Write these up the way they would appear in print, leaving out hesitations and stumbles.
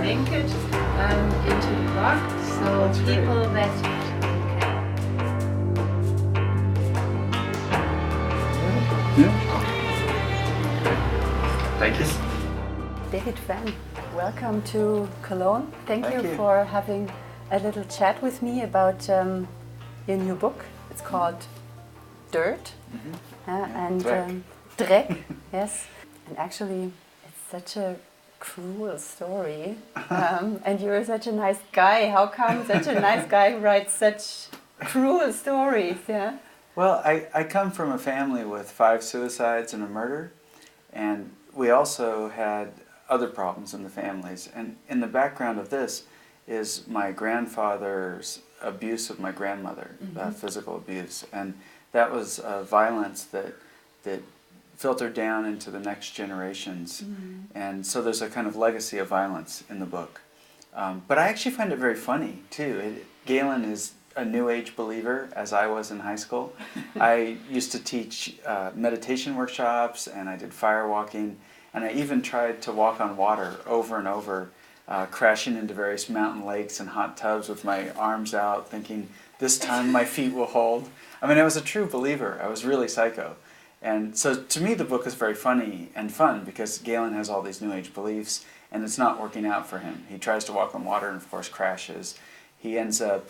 link it into the blog, so That's people great. that Thank you. David Vann, welcome to Cologne. Thank you for having a little chat with me about your new book. It's called Dirt and Dreck. Yes, and actually it's such a cruel story. And you're such a nice guy. How come such a nice guy writes such cruel stories? Yeah. Well, I come from a family with 5 suicides and a murder, and we also had other problems in the families. And in the background of this is my grandfather's abuse of my grandmother, physical abuse, and that was violence that filtered down into the next generations. And so there's a kind of legacy of violence in the book. But I actually find it very funny too. Galen is a New Age believer, as I was in high school. I used to teach meditation workshops, and I did fire walking, and I even tried to walk on water over and over, crashing into various mountain lakes and hot tubs with my arms out, thinking, this time my feet will hold. I mean, I was a true believer. I was really psycho. And so to me the book is very funny and fun because Galen has all these New Age beliefs, and it's not working out for him. He tries to walk on water and of course crashes. He ends up,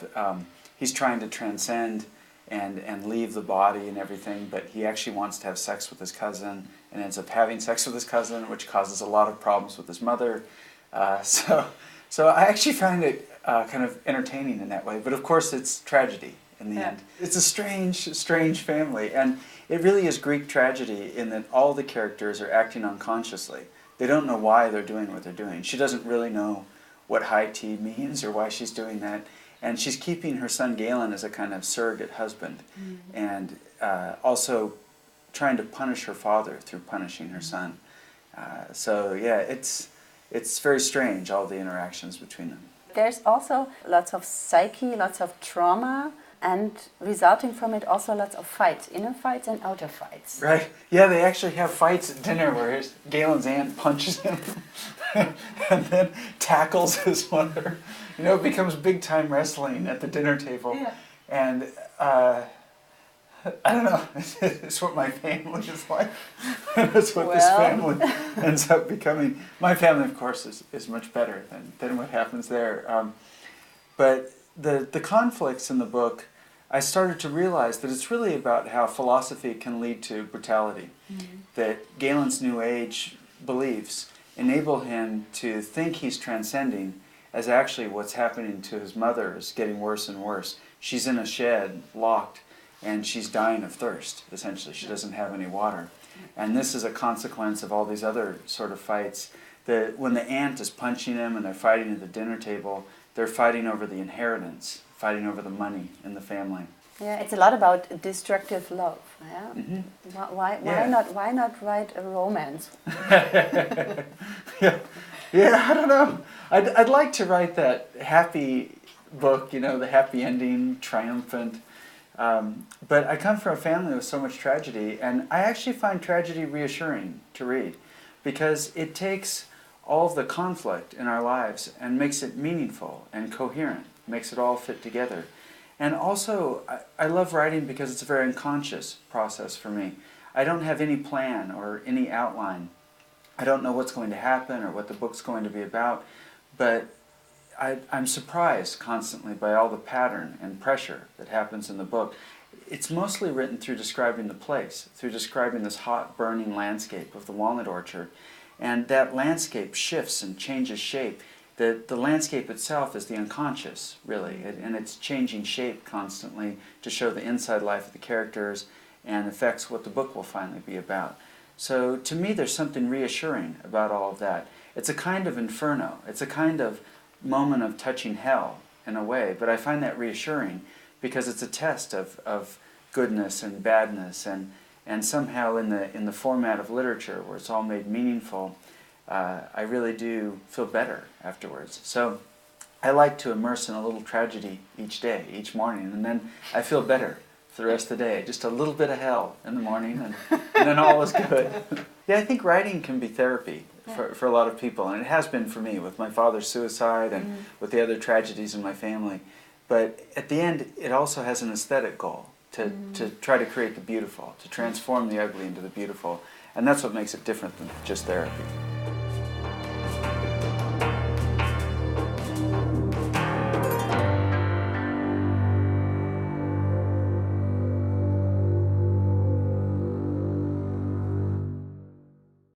he's trying to transcend and leave the body and everything, but he actually wants to have sex with his cousin and ends up having sex with his cousin, which causes a lot of problems with his mother. So I actually find it kind of entertaining in that way, but of course it's tragedy in the end. It's a strange family, and it really is Greek tragedy in that all the characters are acting unconsciously. They don't know why they're doing what they're doing. She doesn't really know what high tea means or why she's doing that. And she's keeping her son Galen as a kind of surrogate husband, and also trying to punish her father through punishing her son. So yeah, it's very strange, all the interactions between them. There's also lots of psyche, lots of trauma, and resulting from it also lots of fights, inner fights and outer fights. Right. Yeah, they actually have fights at dinner where Galen's aunt punches him and then tackles his mother. You know, it becomes big-time wrestling at the dinner table. Yeah. And I don't know, it's what my family is like. That's what this family ends up becoming. My family, of course, is much better than what happens there. But the conflicts in the book, I started to realize that it's really about how philosophy can lead to brutality. That Galen's New Age beliefs enable him to think he's transcending as actually what's happening to his mother is getting worse and worse. She's in a shed, locked, and she's dying of thirst, essentially. She doesn't have any water. And this is a consequence of all these other sort of fights. When the aunt is punching him and they're fighting at the dinner table, they're fighting over the inheritance, fighting over the money in the family. Yeah, it's a lot about destructive love. Yeah. Why not write a romance? Yeah, I don't know. I'd like to write that happy book, you know, the happy ending, triumphant. But I come from a family with so much tragedy, and I actually find tragedy reassuring to read because it takes all of the conflict in our lives and makes it meaningful and coherent, makes it all fit together. And also, I love writing because it's a very unconscious process for me. I don't have any plan or any outline. I don't know what's going to happen or what the book's going to be about, but I'm surprised constantly by all the pattern and pressure that happens in the book. It's mostly written through describing the place, through describing this hot, burning landscape of the walnut orchard. And that landscape shifts and changes shape. The landscape itself is the unconscious, really, and it's changing shape constantly to show the inside life of the characters and affects what the book will finally be about. So to me there's something reassuring about all of that. It's a kind of inferno. It's a kind of moment of touching hell in a way, but I find that reassuring because it's a test of goodness and badness, and somehow in the format of literature where it's all made meaningful, I really do feel better afterwards. So I like to immerse in a little tragedy each day, each morning, and then I feel better for the rest of the day. Just a little bit of hell in the morning, and then all is good. Yeah, I think writing can be therapy for a lot of people, and it has been for me with my father's suicide and with the other tragedies in my family. But at the end, it also has an aesthetic goal to try to create the beautiful, to transform the ugly into the beautiful, and that's what makes it different than just therapy.